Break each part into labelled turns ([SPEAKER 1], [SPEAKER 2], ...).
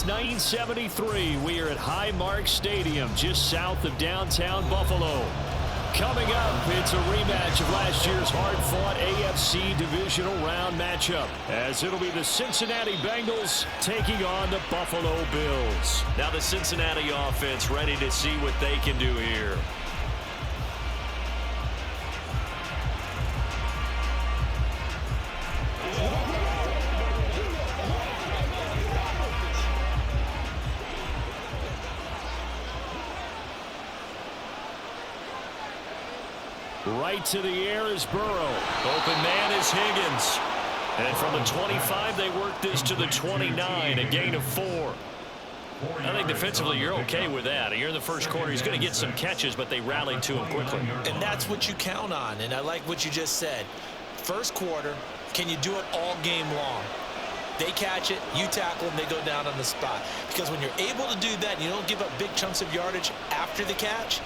[SPEAKER 1] 1973. We are at Highmark Stadium, just south of downtown Buffalo. Coming up, it's a rematch of last year's hard-fought AFC divisional round matchup, as it'll be the Cincinnati Bengals taking on the Buffalo Bills.
[SPEAKER 2] Now the Cincinnati offense ready to see what they can do here.
[SPEAKER 1] Right to the air is Burrow.
[SPEAKER 2] Open man is Higgins. And from the 25, they work this to the 29, a gain of 4. I think defensively you're okay with that. You're in the first quarter. He's going to get some catches, but they rallied to him quickly.
[SPEAKER 3] And that's what you count on, and I like what you just said. First quarter, can you do it all game long? They catch it, you tackle them, they go down on the spot. Because when you're able to do that and you don't give up big chunks of yardage after the catch,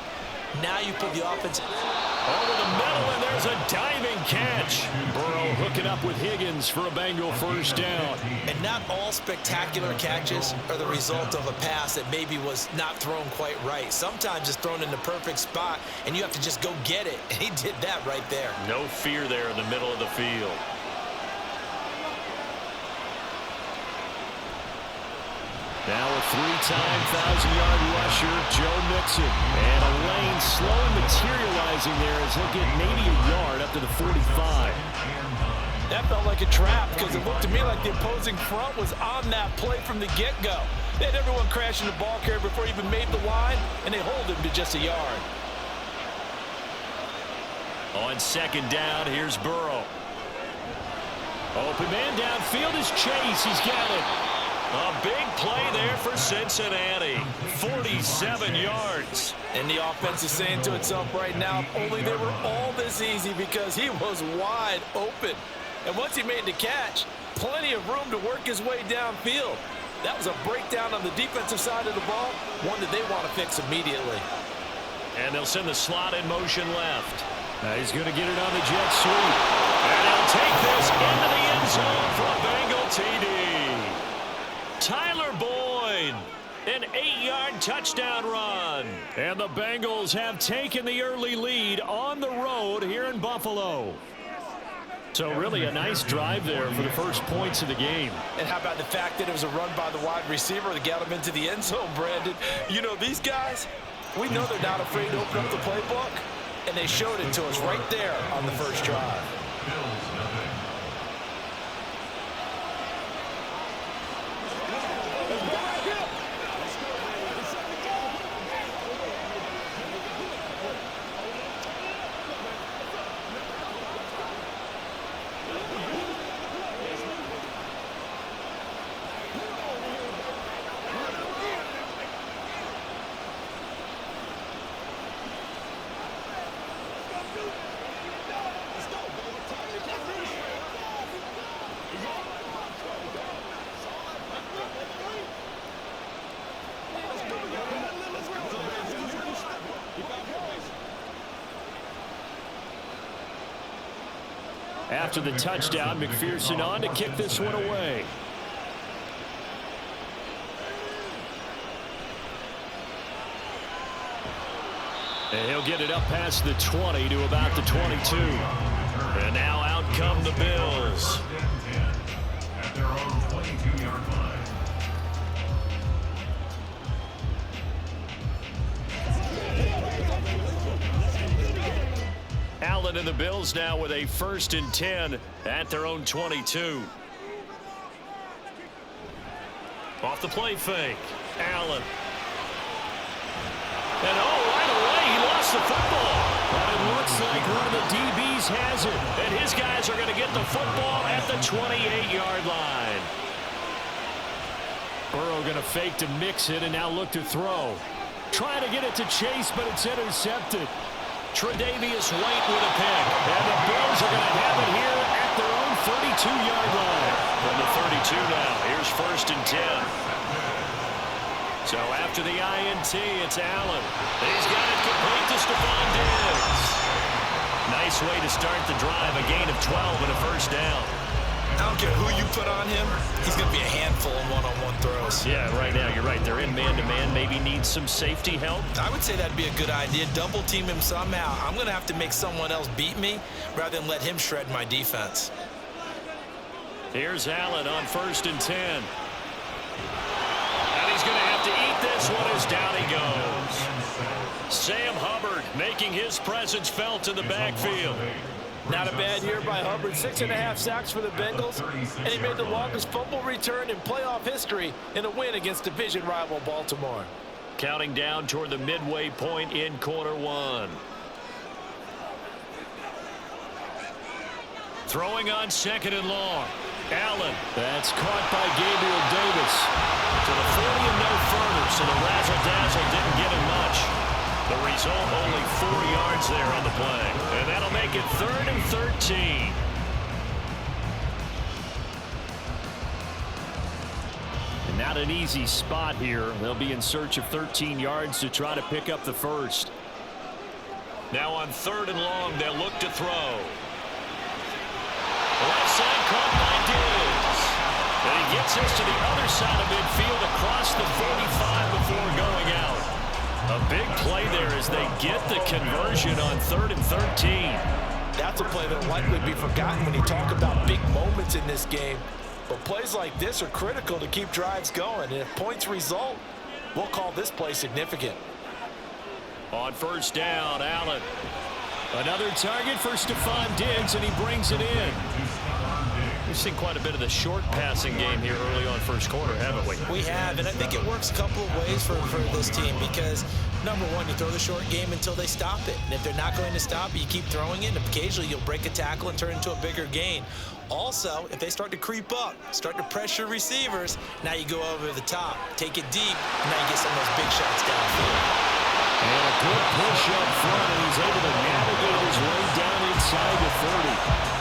[SPEAKER 3] now you put the offense
[SPEAKER 1] over the middle, and there's a diving catch. Burrow hooking up with Higgins for a Bengal first down.
[SPEAKER 3] And not all spectacular catches are the result of a pass that maybe was not thrown quite right. Sometimes it's thrown in the perfect spot, and you have to just go get it. And he did that right there.
[SPEAKER 2] No fear there in the middle of the field.
[SPEAKER 1] Now a three-time 1,000-yard rusher, Joe Mixon. And a lane slowly materializing there as he'll get maybe a yard up to the 45.
[SPEAKER 4] That felt like a trap because it looked to me like the opposing front was on that play from the get-go. They had everyone crashing the ball carrier before he even made the line, and they hold him to just a yard.
[SPEAKER 1] On second down, here's Burrow. Open man downfield is Chase. He's got it.
[SPEAKER 2] A big play there for Cincinnati. 47 yards.
[SPEAKER 4] And the offense is saying to itself right now, if only they were all this easy, because he was wide open. And once he made the catch, plenty of room to work his way downfield. That was a breakdown on the defensive side of the ball, one that they want to fix immediately.
[SPEAKER 2] And they'll send the slot in motion left.
[SPEAKER 1] Now he's going to get it on the jet sweep.
[SPEAKER 2] And he'll take this into the end zone for a Bengal TD. Tyler Boyd, an 8-yard touchdown run.
[SPEAKER 1] And the Bengals have taken the early lead on the road here in Buffalo. So really a nice drive there for the first points of the game.
[SPEAKER 4] And how about the fact that it was a run by the wide receiver that got him into the end zone, Brandon? You know, these guys, we know they're not afraid to open up the playbook, and they showed it to us right there on the first drive.
[SPEAKER 1] After the touchdown, McPherson on to kick this one away. And he'll get it up past the 20 to about the 22.
[SPEAKER 2] And now out come the Bills. At their own 22-yard line. Allen and the Bills now with a 1st and 10 at their own 22. Off the play fake. Allen. And right away he lost the football.
[SPEAKER 1] But it looks like one of the DBs has it.
[SPEAKER 2] And his guys are going to get the football at the 28-yard line.
[SPEAKER 1] Burrow going to fake to mix it and now look to throw. Trying to get it to Chase, but it's intercepted.
[SPEAKER 2] Tre'Davious White with a pick.
[SPEAKER 1] And the Bills are going to have it here at their own 32-yard line.
[SPEAKER 2] From the 32 now, here's 1st and 10. So after the INT, it's Allen. He's got it complete to Stephon Diggs. Nice way to start the drive, a gain of 12 and a 1st down.
[SPEAKER 3] I don't care who you put on him, he's going to be a handful in one-on-one throws.
[SPEAKER 2] Yeah, right now you're right. They're in man-to-man. Maybe need some safety help.
[SPEAKER 3] I would say that'd be a good idea. Double team him somehow. I'm going to have to make someone else beat me rather than let him shred my defense.
[SPEAKER 2] Here's Allen on 1st and 10. And he's going to have to eat this one as down he goes. Sam Hubbard making his presence felt in the backfield.
[SPEAKER 4] Not a bad year by Hubbard. 6.5 sacks for the Bengals, and he made the longest fumble return in playoff history in a win against division rival Baltimore.
[SPEAKER 2] Counting down toward the midway point in quarter one. Throwing on 2nd and long. Allen.
[SPEAKER 1] That's caught by Gabriel Davis.
[SPEAKER 2] To the 40 and no further, so the razzle-dazzle didn't get him much. The result, only 4 yards there on the play. And that'll make it 3rd and 13.
[SPEAKER 1] And not an easy spot here. They'll be in search of 13 yards to try to pick up the first.
[SPEAKER 2] Now on 3rd and long, they'll look to throw. Left side caught by Diggs. And he gets us to the other side of midfield across the 45 before going out. A big play there as they get the conversion on 3rd and 13.
[SPEAKER 4] That's a play that will likely be forgotten when you talk about big moments in this game. But plays like this are critical to keep drives going. And if points result, we'll call this play significant.
[SPEAKER 2] On 1st down, Allen.
[SPEAKER 1] Another target for Stephon Diggs, and he brings it in.
[SPEAKER 2] We've seen quite a bit of the short passing game here early on 1st quarter, haven't we?
[SPEAKER 3] We have, and I think it works a couple of ways for this team because, number one, you throw the short game until they stop it. And if they're not going to stop it, you keep throwing it, and occasionally you'll break a tackle and turn it into a bigger gain. Also, if they start to creep up, start to pressure receivers, now you go over the top, take it deep, and now you get some of those big shots downfield.
[SPEAKER 1] And a good push up front, and he's able to navigate his way down inside the 30.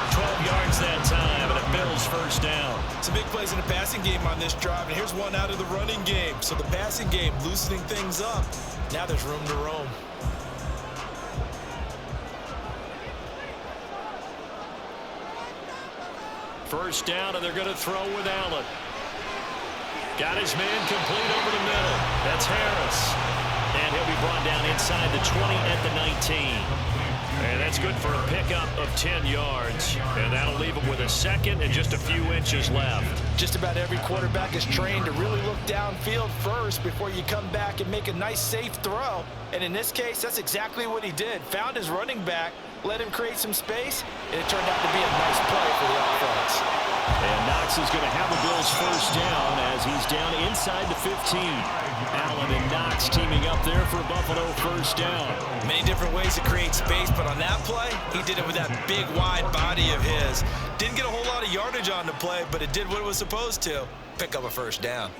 [SPEAKER 2] 12 yards that time, and a Bills 1st down.
[SPEAKER 3] Some big plays in the passing game on this drive, and here's one out of the running game. So the passing game loosening things up. Now there's room to roam.
[SPEAKER 2] First down, and they're going to throw with Allen. Got his man complete over the middle. That's Harris. And he'll be brought down inside the 20 at the 19. And that's good for a pickup of 10 yards. And that'll leave him with a 2nd and just a few inches left.
[SPEAKER 4] Just about every quarterback is trained to really look downfield first before you come back and make a nice, safe throw. And in this case, that's exactly what he did. Found his running back, let him create some space, and it turned out to be a nice play for the offense.
[SPEAKER 1] And Knox is going to have the Bills 1st down as he's down inside the 15. Allen and Knox teaming up there for Buffalo 1st down.
[SPEAKER 3] Many different ways to create space, but on that play, he did it with that big, wide body of his. Didn't get a whole lot of yardage on the play, but it did what it was supposed to. Pick up a 1st down.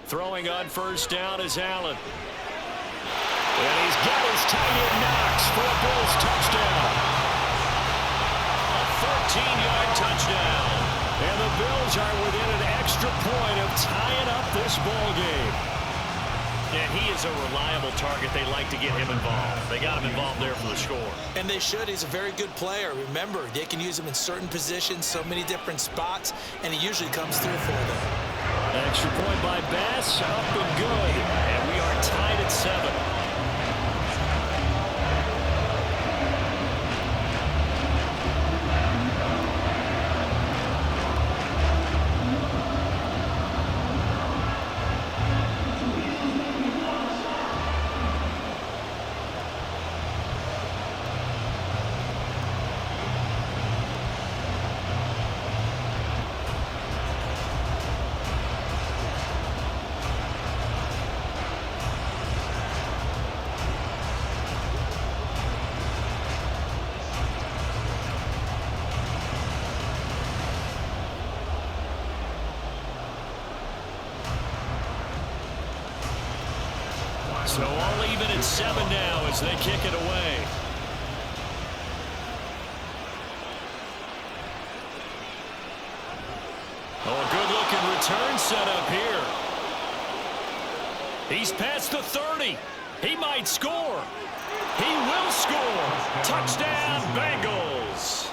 [SPEAKER 2] Throwing on 1st down is Allen. And he's got his tight end Knox for a Bills touchdown. A 14-yard touchdown. And the Bills are within an extra point of tying up this ball game. And he is a reliable target. They like to get him involved. They got him involved there for the score.
[SPEAKER 3] And they should. He's a very good player. Remember, they can use him in certain positions, so many different spots, and he usually comes through for them.
[SPEAKER 1] Extra point by Bass, up and good.
[SPEAKER 2] And we are tied at 7. So all even at 7 now as they kick it away. Oh, a good-looking return set up here. He's past the 30. He might score. He will score. Touchdown, Bengals.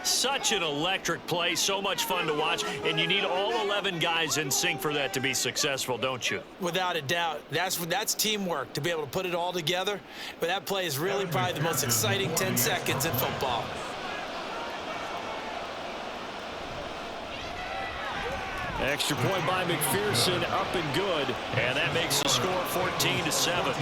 [SPEAKER 2] Such an electric play, so much fun to watch, and you need all 11 guys in sync for that to be successful, don't you?
[SPEAKER 3] Without a doubt. That's teamwork, to be able to put it all together. But that play is really probably the most exciting 10 seconds in football.
[SPEAKER 1] Extra point by McPherson, up and good.
[SPEAKER 2] And that makes the score 14-7.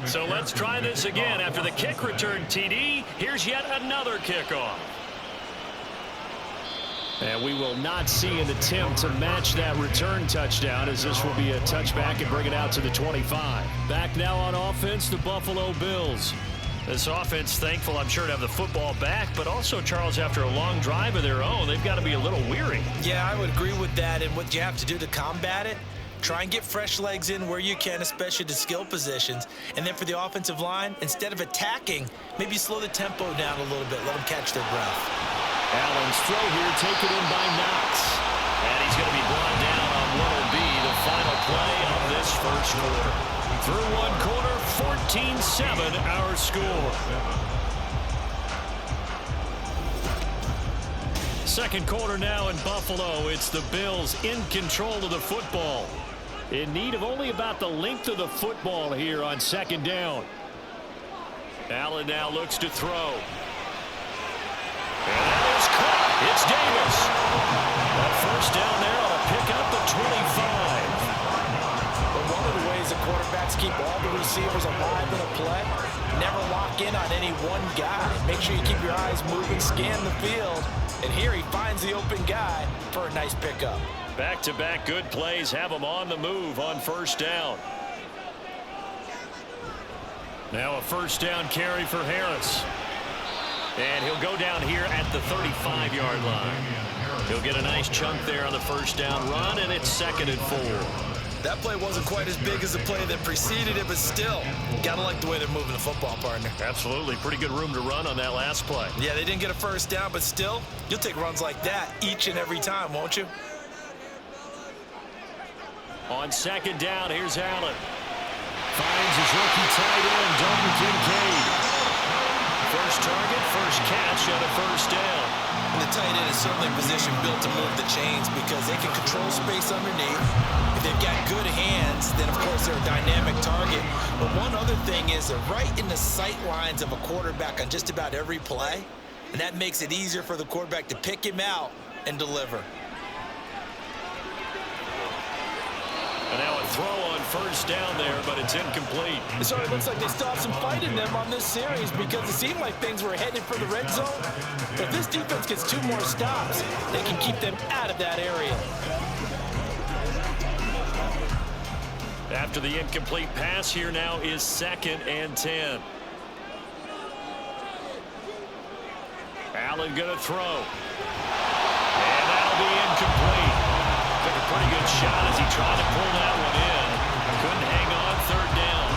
[SPEAKER 2] So let's try this again. After the kick return TD, here's yet another kickoff.
[SPEAKER 1] And we will not see an attempt to match that return touchdown, as this will be a touchback and bring it out to the 25. Back now on offense, the Buffalo Bills.
[SPEAKER 2] This offense, thankful, I'm sure, to have the football back, but also, Charles, after a long drive of their own, they've got to be a little weary.
[SPEAKER 3] Yeah, I would agree with that, and what you have to do to combat it, try and get fresh legs in where you can, especially to skill positions. And then for the offensive line, instead of attacking, maybe slow the tempo down a little bit, let them catch their breath.
[SPEAKER 1] Allen's throw here taken in by Knox.
[SPEAKER 2] And he's going to be brought down on what will be the final play of this first quarter.
[SPEAKER 1] Through one quarter, 14-7 our score. Second quarter now in Buffalo. It's the Bills in control of the football. In need of only about the length of the football here on second down.
[SPEAKER 2] Allen now looks to throw. And that is caught. It's Davis. That first down there on a pick up the 25.
[SPEAKER 4] But one of the ways the quarterbacks keep all the receivers alive in a play, never lock in on any one guy. Make sure you keep your eyes moving, scan the field. And here he finds the open guy for a nice pickup.
[SPEAKER 2] Back-to-back good plays have him on the move on first down.
[SPEAKER 1] Now a first down carry for Harris.
[SPEAKER 2] And he'll go down here at the 35-yard line. He'll get a nice chunk there on the first down run, and it's 2nd and 4.
[SPEAKER 3] That play wasn't quite as big as the play that preceded it, but still, gotta like the way they're moving the football, partner.
[SPEAKER 2] Absolutely. Pretty good room to run on that last play.
[SPEAKER 3] Yeah, they didn't get a first down, but still, you'll take runs like that each and every time, won't you?
[SPEAKER 2] On second down, here's Allen.
[SPEAKER 1] Finds his rookie tight end, Dalton Kincaid.
[SPEAKER 2] First target, first catch, and a first down.
[SPEAKER 3] And the tight end is certainly a position built to move the chains because they can control space underneath. If they've got good hands, then of course they're a dynamic target. But one other thing is they're right in the sight lines of a quarterback on just about every play. And that makes it easier for the quarterback to pick him out and deliver.
[SPEAKER 2] And now a throw on first down there, but it's incomplete.
[SPEAKER 4] So it looks like they still have some fight in them on this series because it seemed like things were headed for the red zone. But if this defense gets 2 more stops, they can keep them out of that area.
[SPEAKER 2] After the incomplete pass, here now is 2nd and 10. Allen going to throw. And that'll be incomplete. Took a pretty good shot as he tried to pull that one in. Couldn't hang on 3rd down.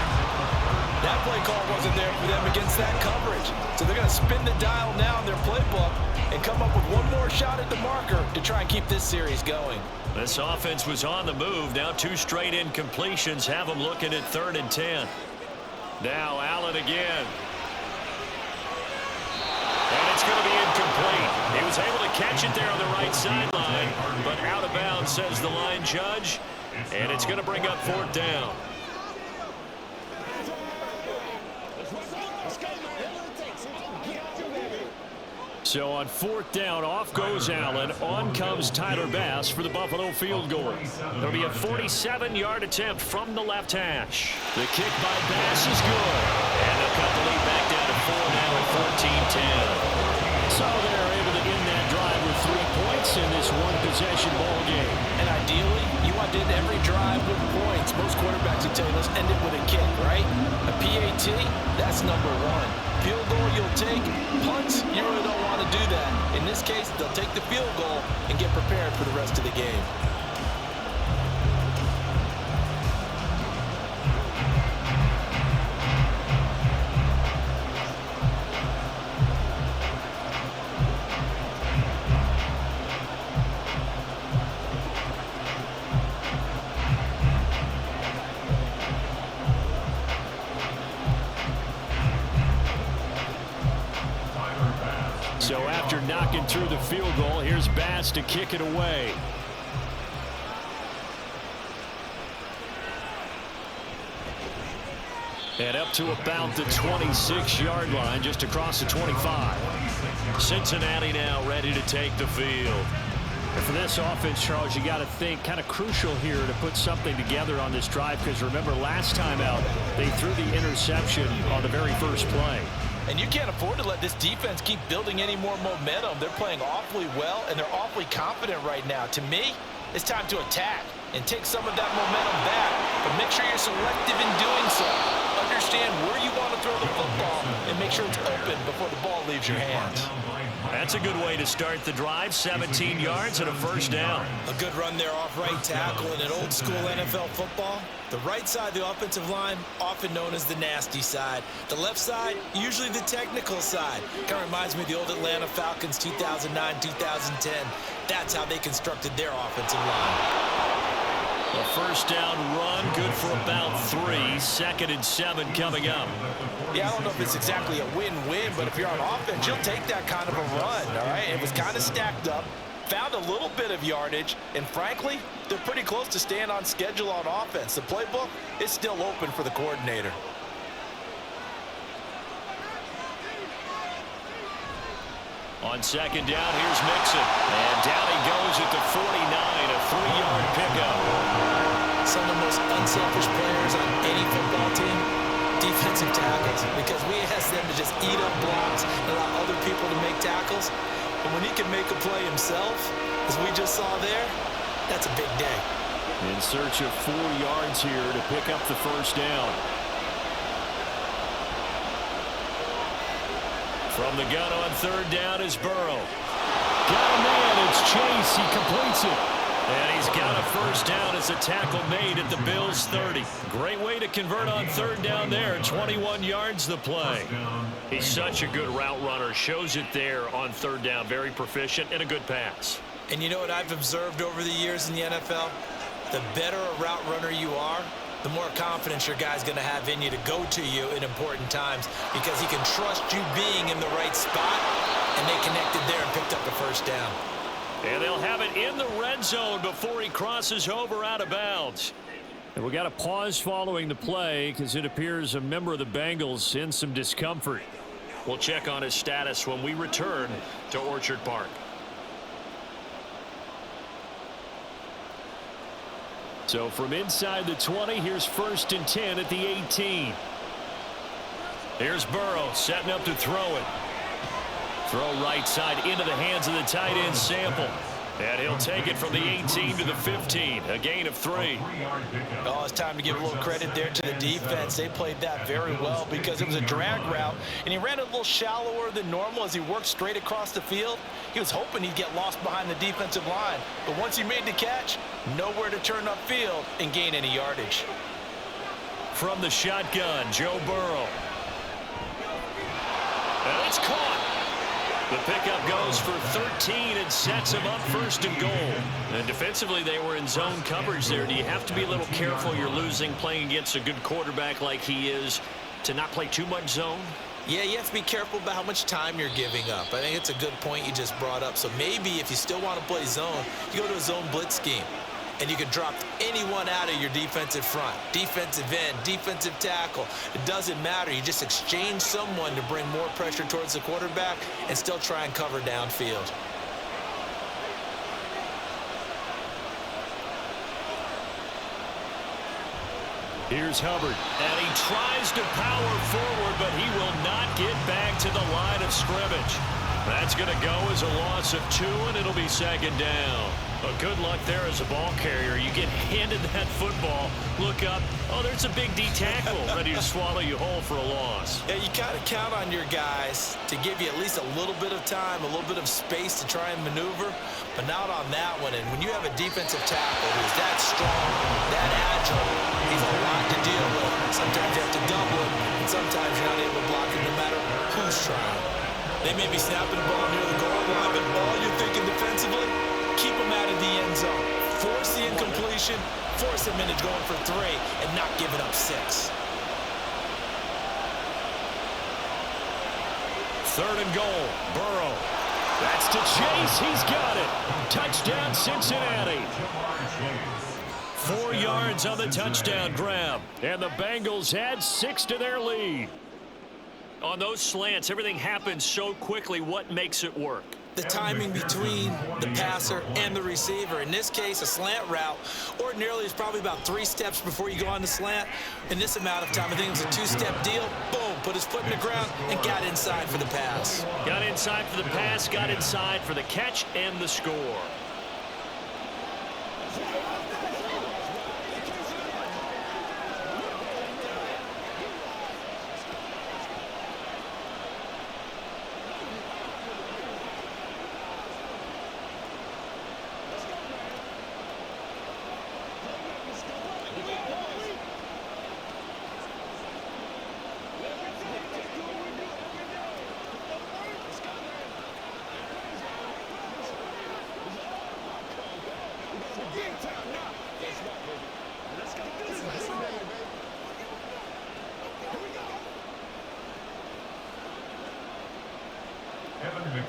[SPEAKER 4] That play call wasn't there for them against that coverage. So they're going to spin the dial now in their playbook and come up with one more shot at the marker to try and keep this series going.
[SPEAKER 2] This offense was on the move. Now 2 straight incompletions have them looking at 3rd and 10. Now Allen again. And it's going to be incomplete. He was able to catch it there on the right sideline, but out of bounds, says the line judge. And it's going to bring up 4th down.
[SPEAKER 1] So on 4th down, off goes Allen. On comes Tyler Bass for the Buffalo field goal. It'll be a 47-yard attempt from the left hash. The kick by Bass is good.
[SPEAKER 2] And they'll cut the lead back down to 4 now at 14-10.
[SPEAKER 1] So they're able to end that drive with 3 points in this one-possession ball game.
[SPEAKER 4] And ideally, you want to end every drive with points. Most quarterbacks would tell you, let's end it with a kick, right? A PAT, that's number 1. Field goal you'll take. Punts, you really don't want to do that. In this case, they'll take the field goal and get prepared for the rest of the game.
[SPEAKER 1] So after knocking through the field goal, here's Bass to kick it away. And up to about the 26-yard line, just across the 25.
[SPEAKER 2] Cincinnati now ready to take the field.
[SPEAKER 1] And for this offense, Charles, you got to think kind of crucial here to put something together on this drive, because remember last time out they threw the interception on the very first play.
[SPEAKER 4] And you can't afford to let this defense keep building any more momentum. They're playing awfully well, and they're awfully confident right now. To me, it's time to attack and take some of that momentum back. But make sure you're selective in doing so. Understand where you want to throw the football and make sure it's open before the ball leaves your hands.
[SPEAKER 2] That's a good way to start the drive. 17 yards and a first down.
[SPEAKER 3] A good run there off right tackle in an old school NFL football. The right side of the offensive line, often known as the nasty side. The left side, usually the technical side. Kind of reminds me of the old Atlanta Falcons 2009, 2010. That's how they constructed their offensive line.
[SPEAKER 2] A first down run, good for about 3. 2nd and 7 coming up.
[SPEAKER 4] Yeah, I don't know if it's exactly a win-win, but if you're on offense, you'll take that kind of a run, all right? It was kind of stacked up, found a little bit of yardage, and frankly, they're pretty close to staying on schedule on offense. The playbook is still open for the coordinator.
[SPEAKER 2] On 2nd down, here's Mixon. And down he goes at the 49, a 3-yard pickup.
[SPEAKER 3] Some of the most unselfish players on any football team, defensive tackles, because we ask them to just eat up blocks and allow other people to make tackles. And when he can make a play himself, as we just saw there, that's a big day.
[SPEAKER 1] In search of 4 yards here to pick up the first down.
[SPEAKER 2] From the gun on 3rd down is Burrow.
[SPEAKER 1] Got a man, it's Chase, he completes it.
[SPEAKER 2] And he's got a first down as a tackle made at the Bills 30. Great way to convert on 3rd down there. 21 yards the play. He's such a good route runner. Shows it there on 3rd down. Very proficient and a good pass.
[SPEAKER 3] And you know what I've observed over the years in the NFL? The better a route runner you are, the more confidence your guy's going to have in you to go to you in important times, because he can trust you being in the right spot, and they connected there and picked up the first down.
[SPEAKER 2] And they'll have it in the red zone before he crosses over out of bounds.
[SPEAKER 1] And we got a pause following the play because it appears a member of the Bengals in some discomfort.
[SPEAKER 2] We'll check on his status when we return to Orchard Park.
[SPEAKER 1] So from inside the 20, here's 1st and 10 at the 18.
[SPEAKER 2] Here's Burrow setting up to throw it. Throw right side into the hands of the tight end Sample. And he'll take it from the 18 to the 15. A gain of 3.
[SPEAKER 4] Oh, it's time to give a little credit there to the defense. They played that very well because it was a drag route, and he ran a little shallower than normal as he worked straight across the field. He was hoping he'd get lost behind the defensive line, but once he made the catch, nowhere to turn upfield and gain any yardage.
[SPEAKER 2] From the shotgun, Joe Burrow. And it's caught. The pickup goes for 13 and sets him up 1st and goal. And defensively, they were in zone coverage there. Do you have to be a little careful? You're losing, playing against a good quarterback like he is, to not play too much zone?
[SPEAKER 3] Yeah, you have to be careful about how much time you're giving up. I think it's a good point you just brought up. So maybe if you still want to play zone, you go to a zone blitz scheme. and you can drop anyone out of your defensive front. Defensive end, defensive tackle. It doesn't matter. You just exchange someone to bring more pressure towards the quarterback and still try and cover downfield.
[SPEAKER 1] Here's Hubbard.
[SPEAKER 2] And he tries to power forward, but he will not get back to the line of scrimmage. That's going to go as a loss of 2, and it'll be second down. Well, good luck there as a ball carrier. You get handed that football, look up, oh, there's a big D tackle ready to swallow you whole for a loss.
[SPEAKER 3] Yeah, you kind of count on your guys to give you at least a little bit of time, a little bit of space to try and maneuver, but not on that one. And when you have a defensive tackle who's that strong, that agile, he's a lot to deal with. Sometimes you have to double him, and sometimes you're not able to block him no matter who's trying. They may be snapping the ball near the goal line, but all you're thinking defensively, keep them out of the end zone. Force the incompletion, force them into going for 3, and not giving up 6.
[SPEAKER 1] 3rd and goal. Burrow. That's to Chase. He's got it. Touchdown, Cincinnati. 4 yards on the touchdown grab. And the Bengals add 6 to their lead.
[SPEAKER 2] On those slants, everything happens so quickly. What makes it work?
[SPEAKER 3] The timing between the passer and the receiver. In this case, a slant route ordinarily is probably about 3 steps before you go on the slant. In this amount of time, I think it was a 2-step deal. Boom, put his foot in the ground and got inside for the pass.
[SPEAKER 2] Got inside for the pass, got inside for the catch and the score.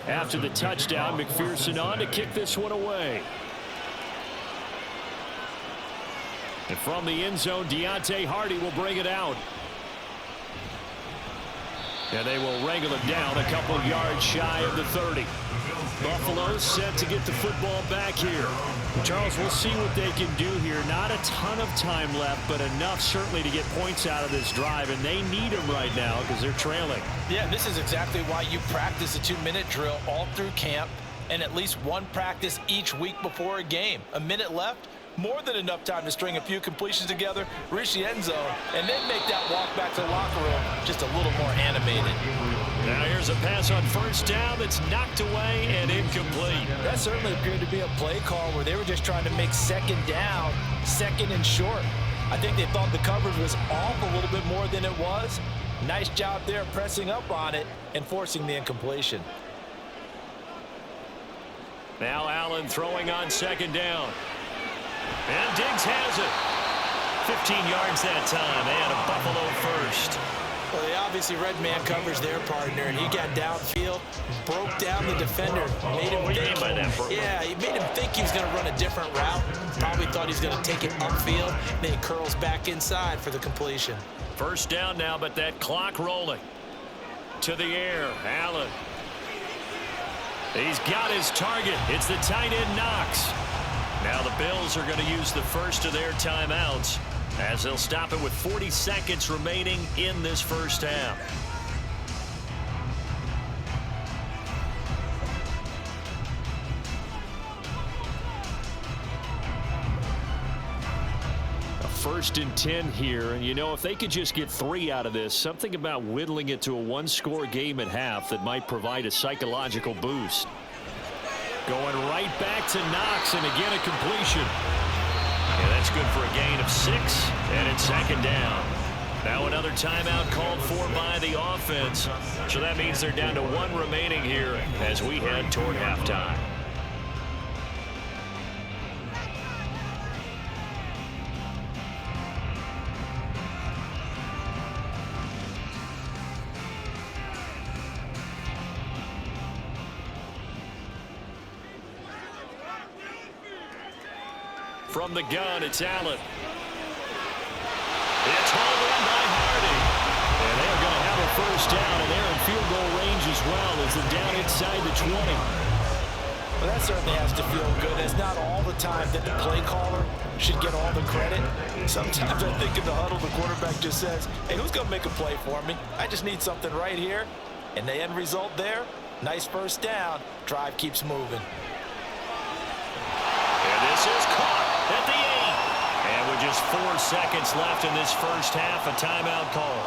[SPEAKER 1] After the touchdown, McPherson on to kick this one away. And from the end zone, Deontay Hardy will bring it out. And they will wrangle it down a couple of yards shy of the 30. Buffalo set to get the football back here. Charles, we'll see what they can do here. Not a ton of time left, but enough certainly to get points out of this drive, and they need them right now because they're trailing.
[SPEAKER 4] Yeah, this is exactly why you practice a 2-minute drill all through camp and at least one practice each week before a game. A minute left, more than enough time to string a few completions together, reach the end zone, and then make that walk back to the locker room just a little more animated.
[SPEAKER 2] Now here's a pass on 1st down that's knocked away and incomplete.
[SPEAKER 4] That certainly appeared to be a play call where they were just trying to make 2nd down, 2nd and short. I think they thought the coverage was off a little bit more than it was. Nice job there pressing up on it and forcing the incompletion.
[SPEAKER 2] Now Allen throwing on 2nd down. And Diggs has it. 15 yards that time, and a Buffalo first.
[SPEAKER 3] Well, they obviously read man coverage their partner, and he got downfield, broke down the defender, made him think. Yeah, he made him think he was going to run a different route. Probably thought he was going to take it upfield. Then he curls back inside for the completion.
[SPEAKER 2] 1st down now, but that clock rolling. To the air, Allen. He's got his target. It's the tight end Knox. Now the Bills are going to use the first of their timeouts as they'll stop it with 40 seconds remaining in this 1st half.
[SPEAKER 1] A 1st and 10 here, and you know, if they could just get 3 out of this, something about whittling it to a 1-score game at half that might provide a psychological boost. Going right back to Knox, and again a completion.
[SPEAKER 2] Yeah, that's good for a gain of 6, and it's 2nd down. Now another timeout called for by the offense. So that means they're down to 1 remaining here as we head toward halftime. From the gun, it's Allen. It's hauled in by Hardy. And they're going to have a first down, and they're in field goal range as well as they're down inside the 20.
[SPEAKER 4] Well, that certainly has to feel good. It's not all the time that the play caller should get all the credit. Sometimes I think in the huddle, the quarterback just says, hey, who's going to make a play for me? I just need something right here. And the end result there, nice first down. Drive keeps moving.
[SPEAKER 2] And this is caught at the 8. And with just 4 seconds left in this first half, a timeout call.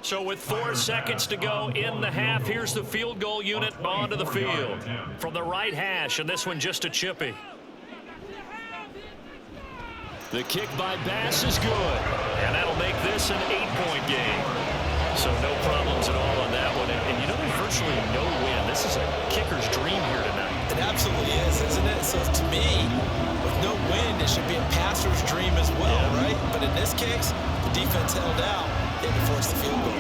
[SPEAKER 2] So with 4 seconds to go in the half, here's the field goal unit onto the field. From the right hash, and this one just a chippy.
[SPEAKER 1] The kick by Bass is good.
[SPEAKER 2] And that'll make this an 8-point game. So no problems at all on that one. And you know, there's virtually no win. This is a kicker's dream here tonight.
[SPEAKER 4] It absolutely is, isn't it? So to me, with no win, it should be a passer's dream as well, right? But in this case, the defense held out. They can force the field goal.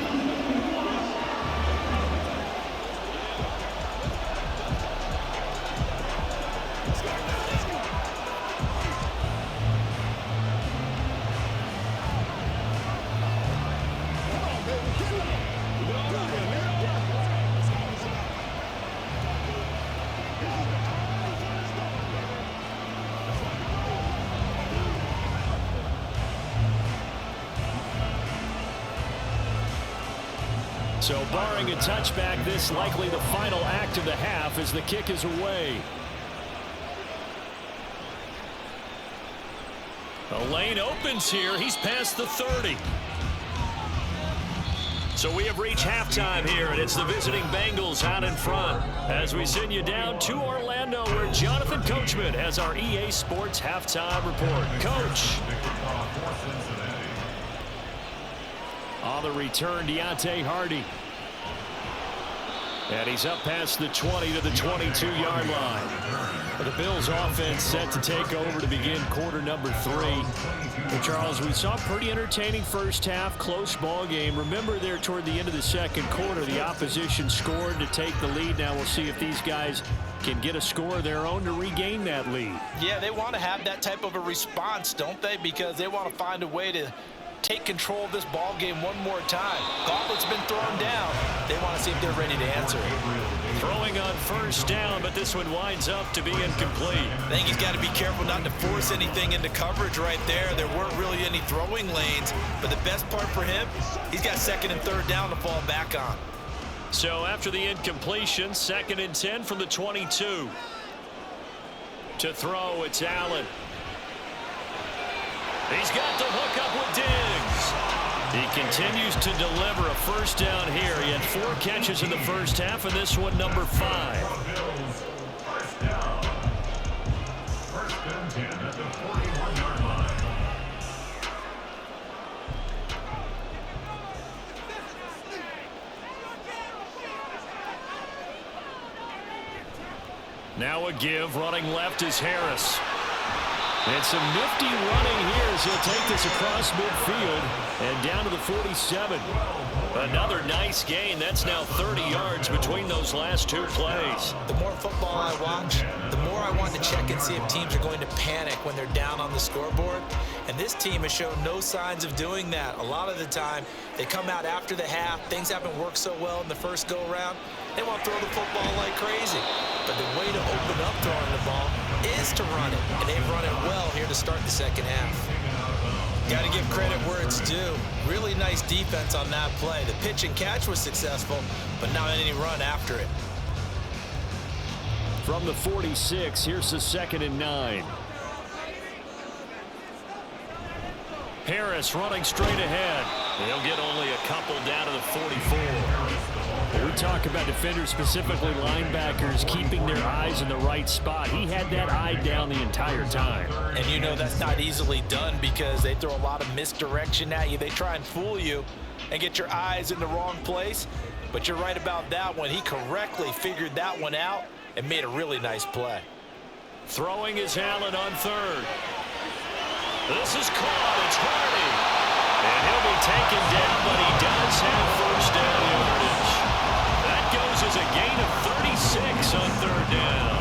[SPEAKER 1] So barring a touchback, this likely the final act of the half as the kick is away.
[SPEAKER 2] The lane opens here. He's past the 30. So we have reached halftime here, and it's the visiting Bengals out in front. As we send you down to Orlando, where Jonathan Coachman has our EA Sports halftime report. Coach.
[SPEAKER 1] On the return, Deontay Hardy. And he's up past the 20 to the 22-yard line. The Bills offense set to take over to begin quarter number 3. Well, Charles, we saw a pretty entertaining first half, close ball game. Remember there toward the end of the second quarter, the opposition scored to take the lead. Now we'll see if these guys can get a score of their own to regain that lead.
[SPEAKER 4] Yeah, they want to have that type of a response, don't they? Because they want to find a way to take control of this ball game one more time. Gauntlet's been thrown down. They want to see if they're ready to answer it.
[SPEAKER 2] Throwing on first down, but this one winds up to be incomplete.
[SPEAKER 4] I think he's got to be careful not to force anything into coverage right there. There weren't really any throwing lanes, but the best part for him, he's got second and third down to fall back on.
[SPEAKER 2] So after the incompletion, 2nd and 10 from the 22. To throw, it's Allen. He's got the hook up with Diggs. He continues to deliver a first down here. He had 4 catches in the first half, and this one number 5.
[SPEAKER 5] First down. First and 10 at the 41-yard line.
[SPEAKER 2] Now a give. Running left is Harris.
[SPEAKER 1] And some nifty running here as he'll take this across midfield and down to the 47.
[SPEAKER 2] Another nice gain. That's now 30 yards between those last 2 plays.
[SPEAKER 4] The more football I watch, the more I want to check and see if teams are going to panic when they're down on the scoreboard. And this team has shown no signs of doing that. A lot of the time, they come out after the half. Things haven't worked so well in the first go-around. They want to throw the football like crazy. But the way to open up throwing the ball is to run it. And they've run it well here to start the second half. Got to give credit where it's due. Really nice defense on that play. The pitch and catch was successful, but not any run after it.
[SPEAKER 1] From the 46, here's the 2nd and 9.
[SPEAKER 2] Harris running straight ahead. He'll get only a couple down to the 44.
[SPEAKER 1] We talk about defenders, specifically linebackers, keeping their eyes in the right spot. He had that eye down the entire time.
[SPEAKER 4] And you know that's not easily done because they throw a lot of misdirection at you. They try and fool you and get your eyes in the wrong place. But you're right about that one. He correctly figured that one out and made a really nice play.
[SPEAKER 2] Throwing is Allen on 3rd. This is caught. It's Hardy. And he'll be taken down, but he does have first down yardage. That goes as a gain of 36 on third down.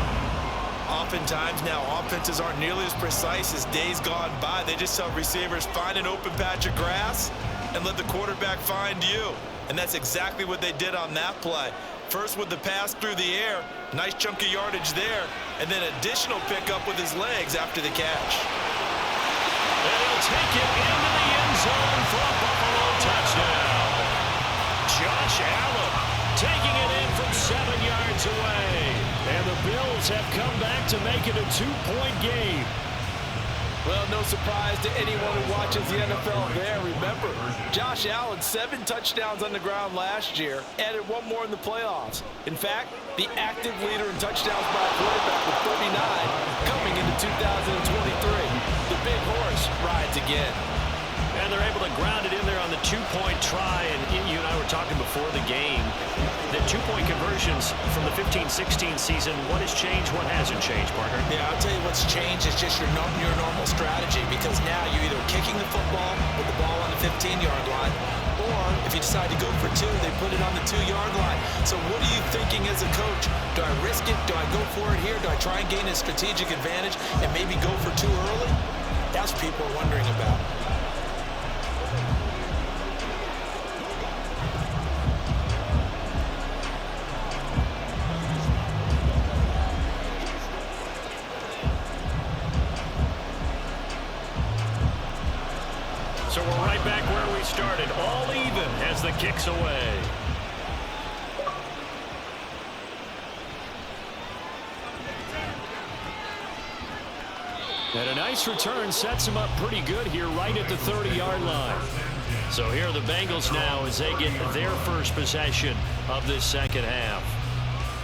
[SPEAKER 3] Oftentimes now, offenses aren't nearly as precise as days gone by. They just tell receivers, find an open patch of grass and let the quarterback find you. And that's exactly what they did on that play. First with the pass through the air, nice chunk of yardage there, and then additional pickup with his legs after the catch.
[SPEAKER 2] And he'll take it into the end zone for a Buffalo touchdown. Josh Allen taking it in from 7 yards away.
[SPEAKER 1] And the Bills have come back to make it a 2-point game.
[SPEAKER 4] Well, no surprise to anyone who watches the NFL there. Remember, Josh Allen, 7 touchdowns on the ground last year, added 1 more in the playoffs. In fact, the active leader in touchdowns by a quarterback with 39 coming into 2023. The big horse rides again.
[SPEAKER 2] And they're able to ground it in there on the 2-point try. And you and I were talking before the game. The 2-point conversions from the 15-16 season, what has changed, what hasn't changed, partner?
[SPEAKER 3] Yeah, I'll tell you what's changed is just your normal strategy, because now you're either kicking the football with the ball on the 15-yard line, or if you decide to go for 2, they put it on the 2-yard line. So what are you thinking as a coach? Do I risk it? Do I go for it here? Do I try and gain a strategic advantage and maybe go for 2 early? That's what people are wondering about.
[SPEAKER 2] So we're right back where we started, all even as the kick's away.
[SPEAKER 1] And a nice return sets him up pretty good here right at the 30-yard line.
[SPEAKER 2] So here are the Bengals now as they get their first possession of this second half.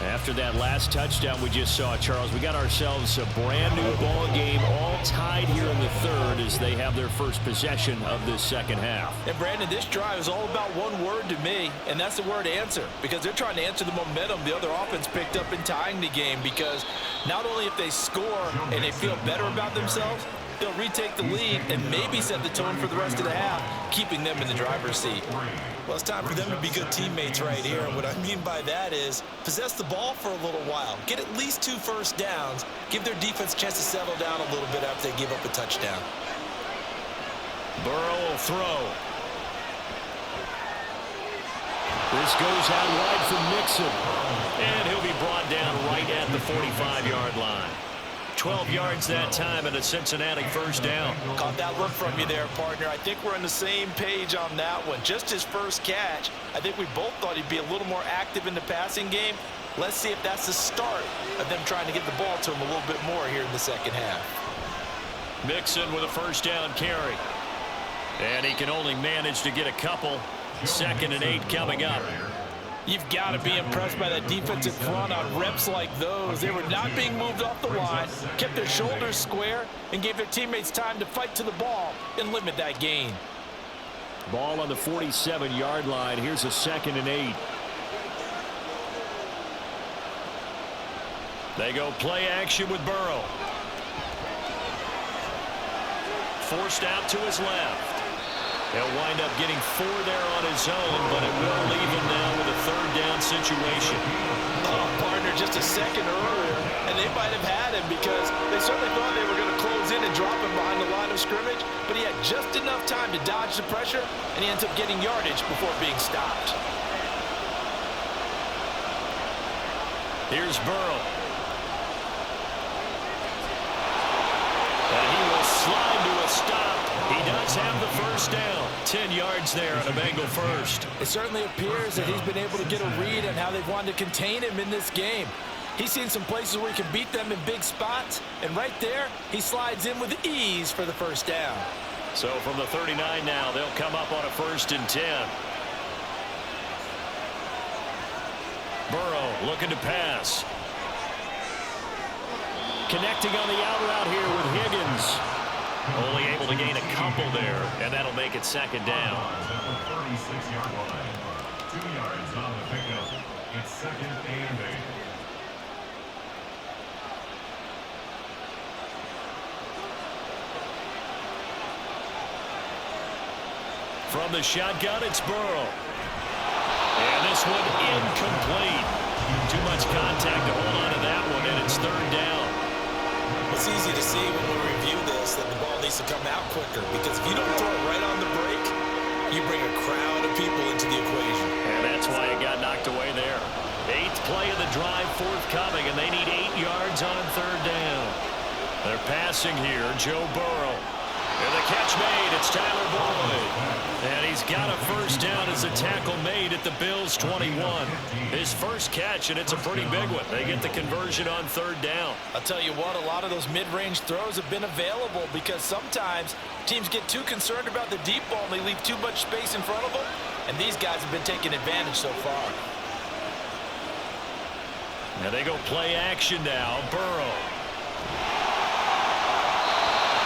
[SPEAKER 1] After that last touchdown we just saw, Charles, we got ourselves a brand new ball game, all tied here in the third as they have their first possession of this second half.
[SPEAKER 4] And Brandon, this drive is all about one word to me, and that's the word answer, because they're trying to answer the momentum the other offense picked up in tying the game, because not only if they score and they feel better about themselves, they'll retake the lead and maybe set the tone for the rest of the half, keeping them in the driver's seat.
[SPEAKER 3] Well, it's time for them to be good teammates right here. And what I mean by that is possess the ball for a little while. Get at least 2 first downs. Give their defense a chance to settle down a little bit after they give up a touchdown.
[SPEAKER 2] Burrow will throw.
[SPEAKER 1] This goes out wide for Mixon.
[SPEAKER 2] And he'll be brought down right at the 45-yard line. 12 yards that time and a Cincinnati first down.
[SPEAKER 4] Caught that look from you there, partner. I think we're on the same page on that one. Just his first catch, I think we both thought he'd be a little more active in the passing game. Let's see if that's the start of them trying to get the ball to him a little bit more here in the second half.
[SPEAKER 2] Mixon with a first down carry. And he can only manage to get a couple. 2nd and 8 coming up.
[SPEAKER 4] You've got to be impressed by that defensive front on reps like those. They were not being moved off the line, kept their shoulders square, and gave their teammates time to fight to the ball and limit that gain.
[SPEAKER 1] Ball on the 47-yard line. Here's a 2nd and 8.
[SPEAKER 2] They go play action with Burrow. Forced out to his left. He'll wind up getting 4 there on his own, but it will leave him now with a 3rd down situation.
[SPEAKER 4] Oh, partner, just a second earlier, and they might have had him because they certainly thought they were going to close in and drop him behind the line of scrimmage, but he had just enough time to dodge the pressure, and he ends up getting yardage before being stopped.
[SPEAKER 2] Here's Burrow. And he will slide to a stop. He does have the first down. 10 yards there on a Bengal first.
[SPEAKER 4] It certainly appears that he's been able to get a read on how they've wanted to contain him in this game. He's seen some places where he can beat them in big spots, and right there, he slides in with ease for the first down.
[SPEAKER 2] So from the 39 now, they'll come up on a 1st and 10. Burrow looking to pass.
[SPEAKER 1] Connecting on the out route here with Higgins.
[SPEAKER 2] Only able to gain a couple there, and that'll make it 2nd down.
[SPEAKER 5] At the 36-yard line. 2 yards on the pickup. It's 2nd and 8.
[SPEAKER 2] From the shotgun, it's Burrow. And this one incomplete. Too much contact to hold on to that one, and it's third down.
[SPEAKER 3] It's easy to see when we review this that the ball needs to come out quicker, because if you don't throw it right on the break, you bring a crowd of people into the equation.
[SPEAKER 2] And that's why it got knocked away there. 8th play of the drive forthcoming, and they need 8 yards on third down. They're passing here, Joe Burrow. And the catch made, it's Tyler Boyd. And he's got a first down as a tackle made at the Bills' 21. His first catch, and it's a pretty big one. They get the conversion on third down.
[SPEAKER 4] I'll tell you what, a lot of those mid-range throws have been available because sometimes teams get too concerned about the deep ball and they leave too much space in front of them. And these guys have been taking advantage so far.
[SPEAKER 2] And they go play action now. Burrow.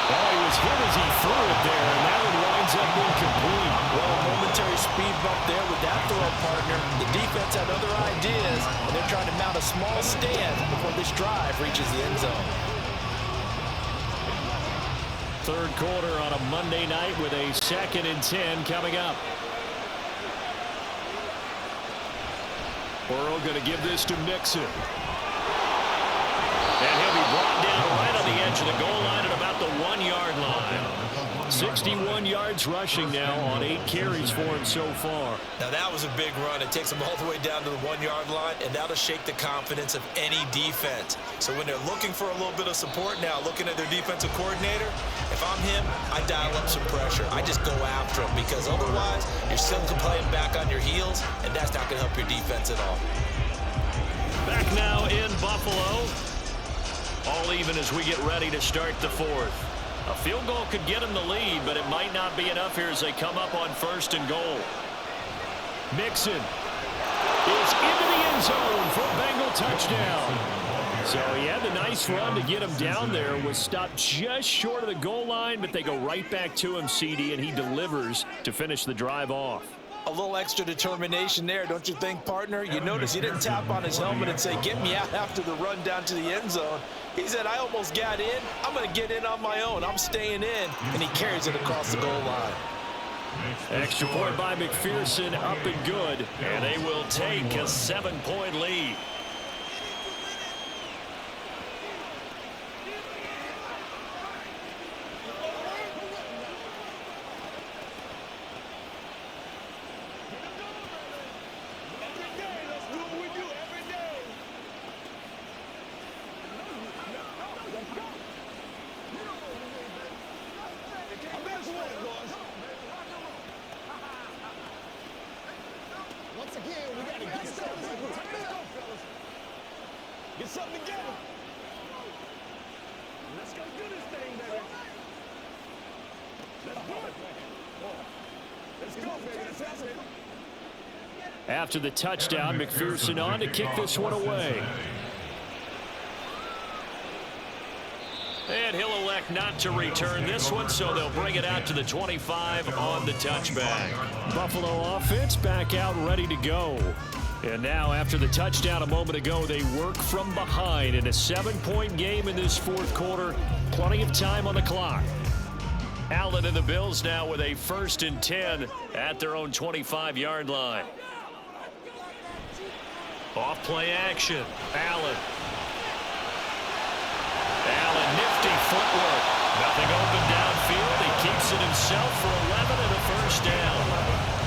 [SPEAKER 1] Oh, he was hit as he threw it there, and that one winds up incomplete.
[SPEAKER 4] Well, a momentary speed bump there with that throw, partner. The defense had other ideas, and they're trying to mount a small stand before this drive reaches the end zone.
[SPEAKER 1] Third quarter on a Monday night with a 2nd and 10 coming up. Burrow going to give this to Mixon.
[SPEAKER 2] And he'll be brought down right on the edge of the goal line at about the 1-yard line.
[SPEAKER 1] 61 yards rushing now on 8 carries for him so far.
[SPEAKER 3] Now that was a big run. It takes them all the way down to the 1-yard line, and that'll shake the confidence of any defense. So when they're looking for a little bit of support now, looking at their defensive coordinator, if I'm him, I dial up some pressure. I just go after him, because otherwise you're still playing back on your heels, and that's not going to help your defense at all.
[SPEAKER 2] Back now in Buffalo. All even as we get ready to start the 4th. A field goal could get them the lead, but it might not be enough here as they come up on 1st and goal.
[SPEAKER 1] Mixon is into the end zone for a Bengal touchdown. So he had the nice run to get him down there, was stopped just short of the goal line, but they go right back to him, CD, and he delivers to finish the drive off.
[SPEAKER 4] A little extra determination there, don't you think, partner? You notice he didn't tap on his helmet and say, get me out after the run down to the end zone. He said, I almost got in. I'm going to get in on my own. I'm staying in. And he carries it across the goal line.
[SPEAKER 1] Extra point by McPherson, up and good.
[SPEAKER 2] And they will take a 7-point lead.
[SPEAKER 1] After the touchdown, McPherson on to kick this one away.
[SPEAKER 2] And he'll elect not to return this one, so they'll bring it out to the 25 on the touchback.
[SPEAKER 1] Buffalo offense back out ready to go. And now after the touchdown a moment ago, they work from behind in a 7-point game in this 4th quarter. Plenty of time on the clock.
[SPEAKER 2] Allen and the Bills now with a 1st and 10 at their own 25-yard line. Off play action. Allen, nifty footwork. Nothing open downfield. He keeps it himself for 11 and a first down.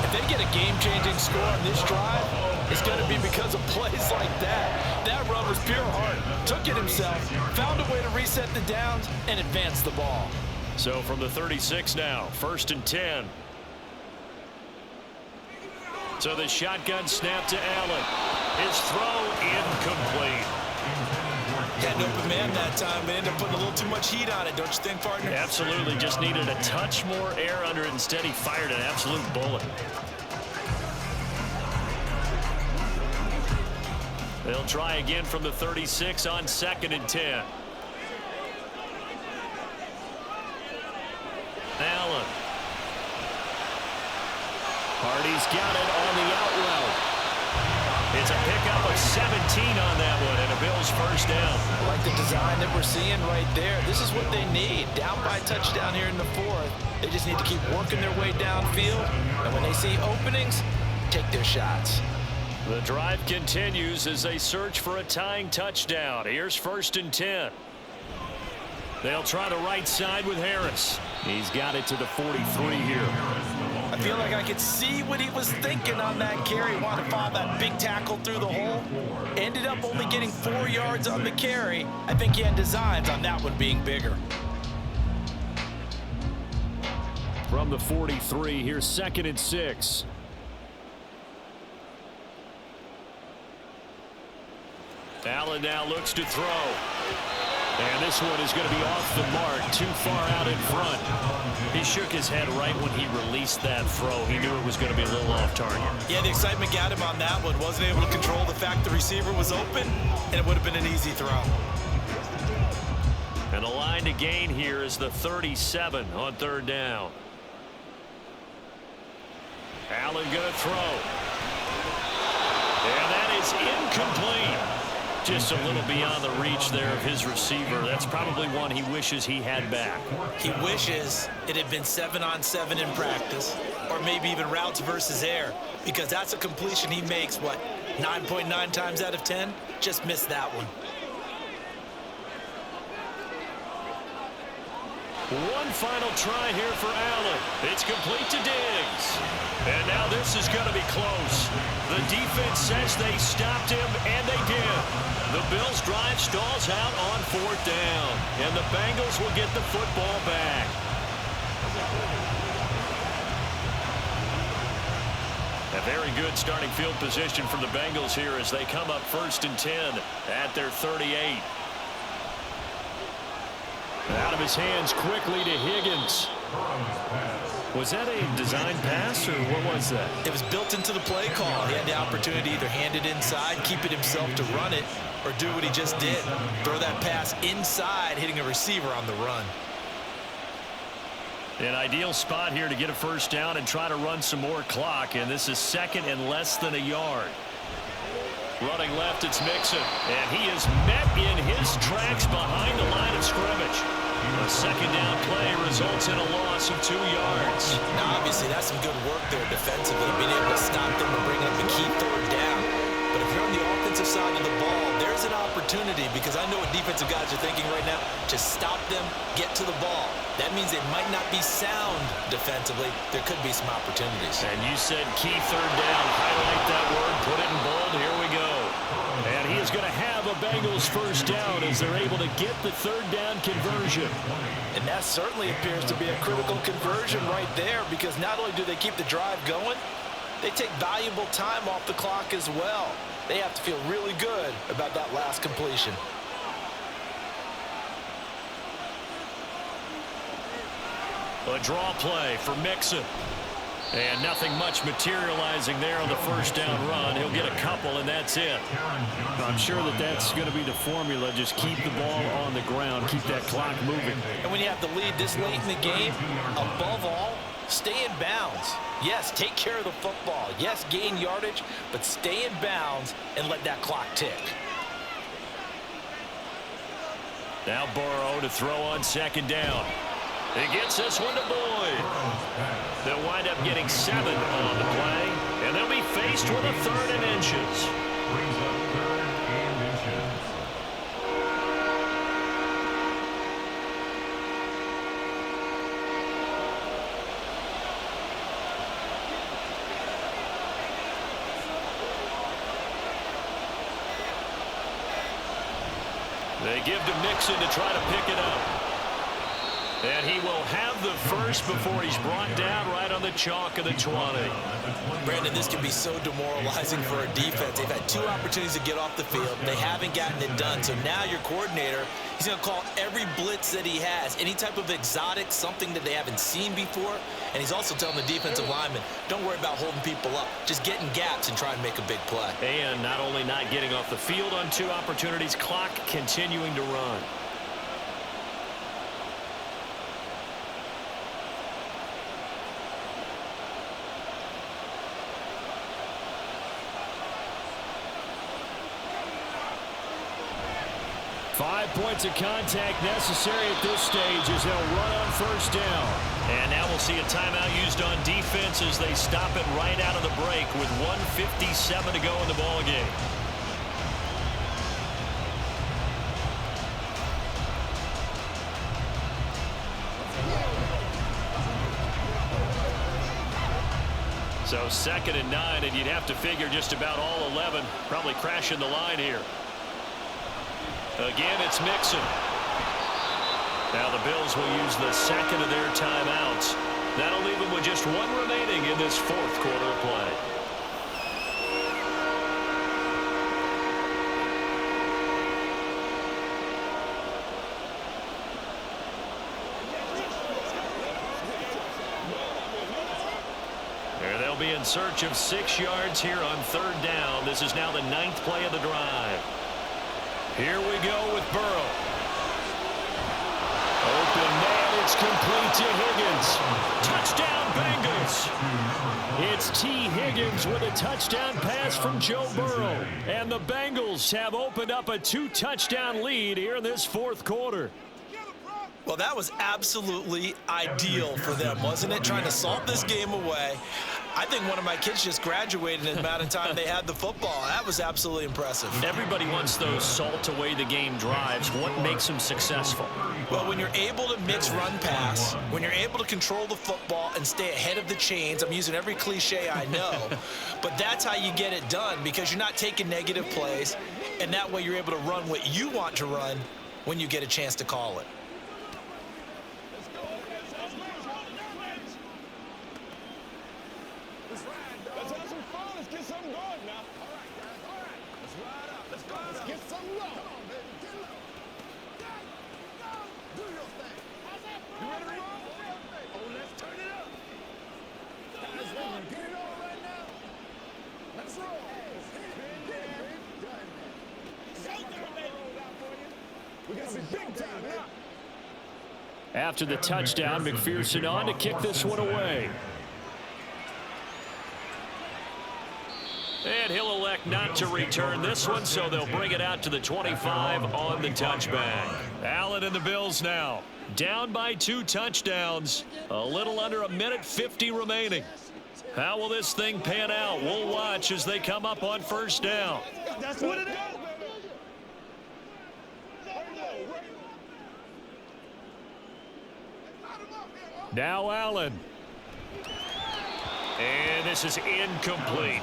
[SPEAKER 4] If they get a game-changing score on this drive, it's going to be because of plays like that. That run was pure heart. Took it himself, found a way to reset the downs, and advance the ball.
[SPEAKER 2] So from the 36 now, 1st and 10. So the shotgun snap to Allen. His throw incomplete.
[SPEAKER 3] Had an open man that time, but ended up putting a little too much heat on it, don't you think, partner?
[SPEAKER 2] Absolutely. Just needed a touch more air under it. Instead, he fired an absolute bullet. They'll try again from the 36 on 2nd and 10. Allen.
[SPEAKER 1] Hardy's got it on the out route.
[SPEAKER 2] It's a pickup of 17 on that one, and a Bills first down.
[SPEAKER 4] I like the design that we're seeing right there. This is what they need. Down by a touchdown here in the fourth. They just need to keep working their way downfield. And when they see openings, take their shots.
[SPEAKER 2] The drive continues as they search for a tying touchdown. Here's 1st and 10. They'll try the right side with Harris.
[SPEAKER 1] He's got it to the 43 here.
[SPEAKER 4] I feel like I could see what he was thinking on that carry. Wanted to file that big tackle through the hole. Ended up only getting 4 yards on the carry. I think he had designs on that one being bigger.
[SPEAKER 1] From the 43, here's 2nd and 6.
[SPEAKER 2] Allen now looks to throw. And this one is going to be off the mark, too far out in front. He shook his head right when he released that throw. He knew it was going to be a little off target.
[SPEAKER 3] Yeah, the excitement got him on that one. Wasn't able to control the fact the receiver was open, and it would have been an easy throw.
[SPEAKER 2] And the line to gain here is the 37 on 3rd down. Allen going to throw. And that is incomplete. Just a little beyond the reach there of his receiver. That's probably one he wishes he had back.
[SPEAKER 3] He wishes it had been 7-on-7 in practice, or maybe even routes versus air, because that's a completion he makes, 9.9 times out of 10? Just missed that one.
[SPEAKER 2] One final try here for Allen. It's complete to Diggs. And now this is going to be close. The defense says they stopped him, and they did. The Bills' drive stalls out on 4th down, and the Bengals will get the football back. A very good starting field position for the Bengals here as they come up 1st and 10 at their 38.
[SPEAKER 1] Out of his hands quickly to Higgins. Was that a design pass, or what was that?
[SPEAKER 3] It was built into the play call. He had the opportunity to either hand it inside, keep it himself to run it, or do what he just did. Throw that pass inside, hitting a receiver on the run.
[SPEAKER 2] An ideal spot here to get a first down and try to run some more clock, and this is 2nd and less than a yard. Running left, it's Mixon, and he is met in his tracks behind the line of scrimmage. A 2nd down play results in a loss of 2 yards.
[SPEAKER 3] Now, obviously, that's some good work there defensively, being able to stop them and bring up the key 3rd down. But if you're on the offensive side of the ball, there's an opportunity, because I know what defensive guys are thinking right now. Just stop them, get to the ball. That means they might not be sound defensively. There could be some opportunities.
[SPEAKER 2] And you said key 3rd down. Highlight that word, put it in bold. Here we go. And he is going to have a Bengals first down as they're able to get the 3rd down conversion.
[SPEAKER 4] And that certainly appears to be a critical conversion right there, because not only do they keep the drive going, they take valuable time off the clock as well. They have to feel really good about that last completion.
[SPEAKER 2] A draw play for Mixon. And nothing much materializing there on the first down run. He'll get a couple, and that's it.
[SPEAKER 1] I'm sure that that's going to be the formula. Just keep the ball on the ground. Keep that clock moving.
[SPEAKER 4] And when you have the lead this late in the game, above all, stay in bounds. Yes, take care of the football. Yes, gain yardage, but stay in bounds and let that clock tick.
[SPEAKER 2] Now Burrow to throw on 2nd down. He gets this one to Boyd. They'll wind up getting 7 on the play, and they'll be faced with a 3rd and inches.
[SPEAKER 5] Brings up 3rd and inches.
[SPEAKER 2] They give to Mixon to try to pick it up. And he will have the first before he's brought down right on the chalk of the 20.
[SPEAKER 3] Brandon, this can be so demoralizing for a defense. They've had 2 opportunities to get off the field. They haven't gotten it done. So now your coordinator, he's going to call every blitz that he has, any type of exotic, something that they haven't seen before. And he's also telling the defensive lineman, don't worry about holding people up. Just get in gaps and try and make a big play.
[SPEAKER 2] And not only not getting off the field on 2 opportunities, clock continuing to run.
[SPEAKER 1] 5 points of contact necessary at this stage as they'll run on first down.
[SPEAKER 2] And now we'll see a timeout used on defense as they stop it right out of the break with 1:57 to go in the ball game. So 2nd and 9, and you'd have to figure just about all 11 probably crashing the line here. Again, it's Mixon. Now the Bills will use the second of their timeouts. That'll leave them with just one remaining in this 4th quarter of play. They'll be in search of 6 yards here on 3rd down. This is now the 9th play of the drive. Here we go with Burrow. Open man, it's complete to Higgins. Touchdown, Bengals.
[SPEAKER 1] It's T. Higgins with a touchdown pass from Joe Burrow. And the Bengals have opened up a 2-touchdown lead here in this 4th quarter.
[SPEAKER 3] Well, that was absolutely ideal for them, wasn't it? Trying to salt this game away. I think one of my kids just graduated in the amount of time they had the football. That was absolutely impressive.
[SPEAKER 2] Everybody wants those salt away the game drives. What makes them successful?
[SPEAKER 3] Well, when you're able to mix run pass, when you're able to control the football and stay ahead of the chains, I'm using every cliche I know, but that's how you get it done because you're not taking negative plays, and that way you're able to run what you want to run when you get a chance to call it.
[SPEAKER 1] After the touchdown, McPherson on to kick this one away.
[SPEAKER 2] And he'll elect not to return this one, so they'll bring it out to the 25 on the touchback. Allen and the Bills now down by 2 touchdowns. A little under 1:50 remaining. How will this thing pan out? We'll watch as they come up on first down.
[SPEAKER 6] That's what it is.
[SPEAKER 1] Now Allen.
[SPEAKER 2] And this is incomplete.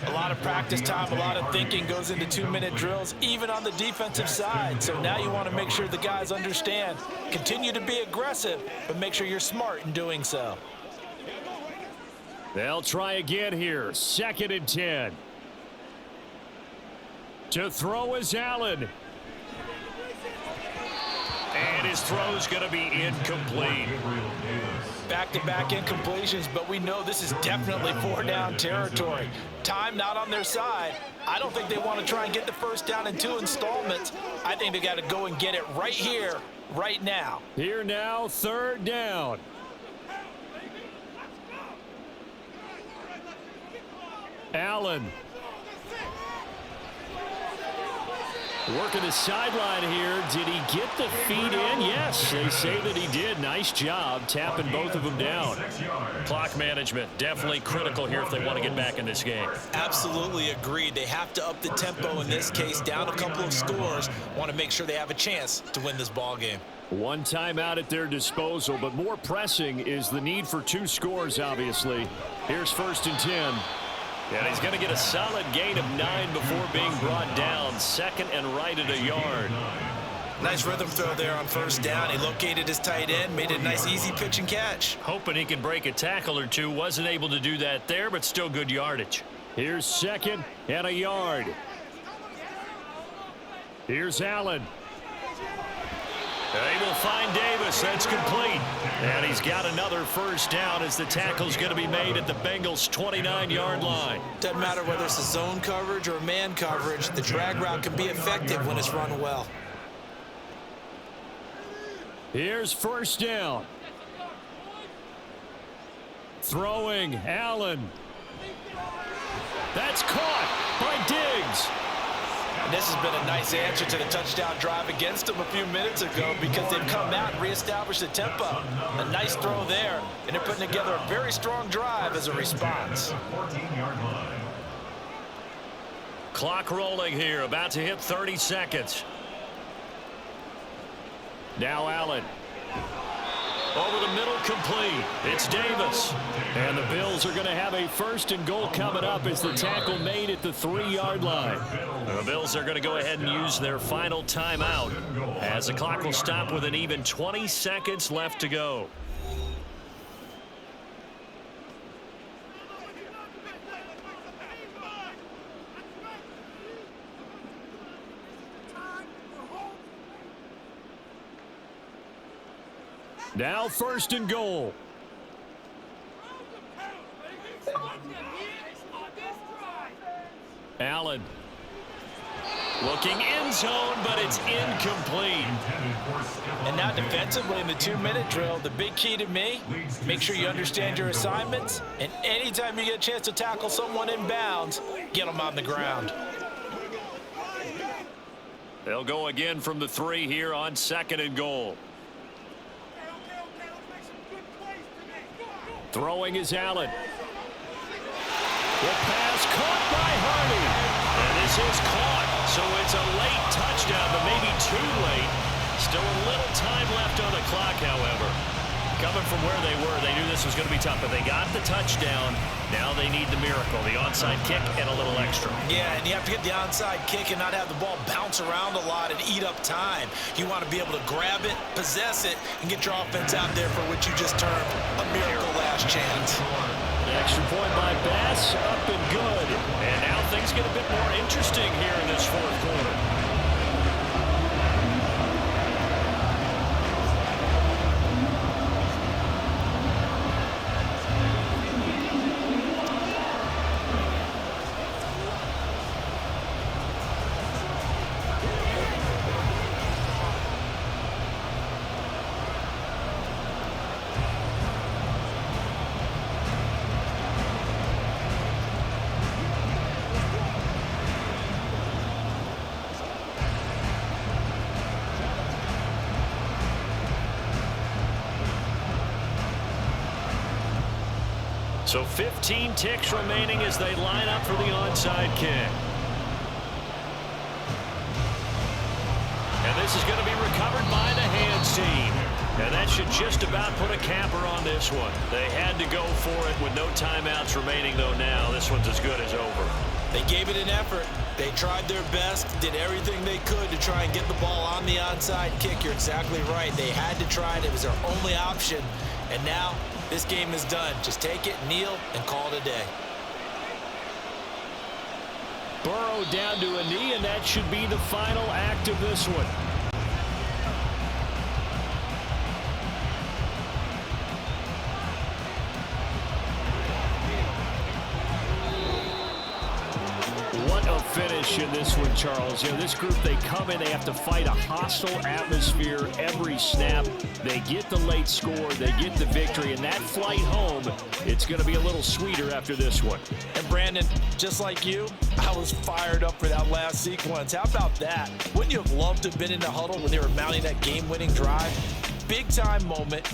[SPEAKER 4] A lot of practice time, a lot of thinking goes into 2-minute drills, even on the defensive side. So now you want to make sure the guys understand. Continue to be aggressive, but make sure you're smart in doing so.
[SPEAKER 1] They'll try again here. 2nd and 10. To throw is Allen.
[SPEAKER 2] And his throw's going to be incomplete.
[SPEAKER 4] Back-to-back incompletions, but we know this is definitely 4-down territory. Time not on their side. I don't think they want to try and get the first down in 2 installments. I think they got to go and get it right here, right now.
[SPEAKER 1] Here now, 3rd down. Allen. Working the sideline here. Did he get the feet in? Yes, they say that he did. Nice job tapping both of them down.
[SPEAKER 2] Clock management definitely critical here if they want to get back in this game.
[SPEAKER 3] Absolutely agreed. They have to up the tempo in this case, down a couple of scores. Want to make sure they have a chance to win this ball game.
[SPEAKER 1] 1 timeout at their disposal, but more pressing is the need for 2 scores, obviously. Here's 1st and 10.
[SPEAKER 2] And he's going to get a solid gain of 9 before being brought down. 2nd and right at a yard.
[SPEAKER 3] Nice rhythm throw there on first down. He located his tight end, made it a nice easy pitch and catch.
[SPEAKER 2] Hoping he can break a tackle or 2. Wasn't able to do that there, but still good yardage.
[SPEAKER 1] Here's 2nd and a yard. Here's Allen.
[SPEAKER 2] They will find Davis. That's complete. And he's got another first down as the tackle's going to be made at the Bengals' 29-yard line.
[SPEAKER 3] Doesn't matter whether it's a zone coverage or man coverage. The drag route can be effective when it's run well.
[SPEAKER 1] Here's 1st down. Throwing, Allen. That's caught by Diggs.
[SPEAKER 4] And this has been a nice answer to the touchdown drive against them a few minutes ago because they've come out and reestablished the tempo. A nice throw there, and they're putting together a very strong drive as a response.
[SPEAKER 5] 14-yard line.
[SPEAKER 2] Clock rolling here, about to hit 30 seconds.
[SPEAKER 1] Now Allen.
[SPEAKER 2] Over the middle, complete. It's Davis.
[SPEAKER 1] And the Bills are going to have a 1st and goal coming up as the tackle made at the 3-yard line.
[SPEAKER 2] The Bills are going to go ahead and use their final timeout as the clock will stop with an even 20 seconds left to go.
[SPEAKER 1] Now 1st and goal. Allen.
[SPEAKER 2] Looking end zone, but it's incomplete.
[SPEAKER 4] And now defensively in the 2-minute drill, the big key to me, make sure you understand your assignments, and anytime you get a chance to tackle someone in bounds, get them on the ground.
[SPEAKER 2] They'll go again from the 3 here on 2nd and goal.
[SPEAKER 1] Throwing is Allen. The pass caught by Hardy.
[SPEAKER 2] And this is caught, so it's a late touchdown, but maybe too late. Still a little time left on the clock, however. Coming from where they were, they knew this was going to be tough, but they got the touchdown. Now they need the miracle, the onside kick and a little extra.
[SPEAKER 4] Yeah, and you have to get the onside kick and not have the ball bounce around a lot and eat up time. You want to be able to grab it, possess it, and get your offense out there for what you just termed a miracle last chance.
[SPEAKER 1] The extra point by Bass, up and good.
[SPEAKER 2] And now things get a bit more interesting here in this 4th quarter. So 15 ticks remaining as they line up for the onside kick. And this is going to be recovered by the hands team. And that should just about put a capper on this one. They had to go for it with no timeouts remaining, though now. This one's as good as over.
[SPEAKER 4] They gave it an effort. They tried their best, did everything they could to try and get the ball on the onside kick. You're exactly right. They had to try it. It was their only option. And now this game is done. Just take it, kneel, and call it a day.
[SPEAKER 1] Burrow down to a knee, and that should be the final act of this one. What a finish in this one, Charles. You know, this group, they come in, they have to fight a hostile atmosphere every snap. They get the late score, they get the victory, and that flight home, it's going to be a little sweeter after this one.
[SPEAKER 4] And Brandon, just like you, I was fired up for that last sequence. How about that? Wouldn't you have loved to have been in the huddle when they were mounting that game-winning drive? Big-time moment.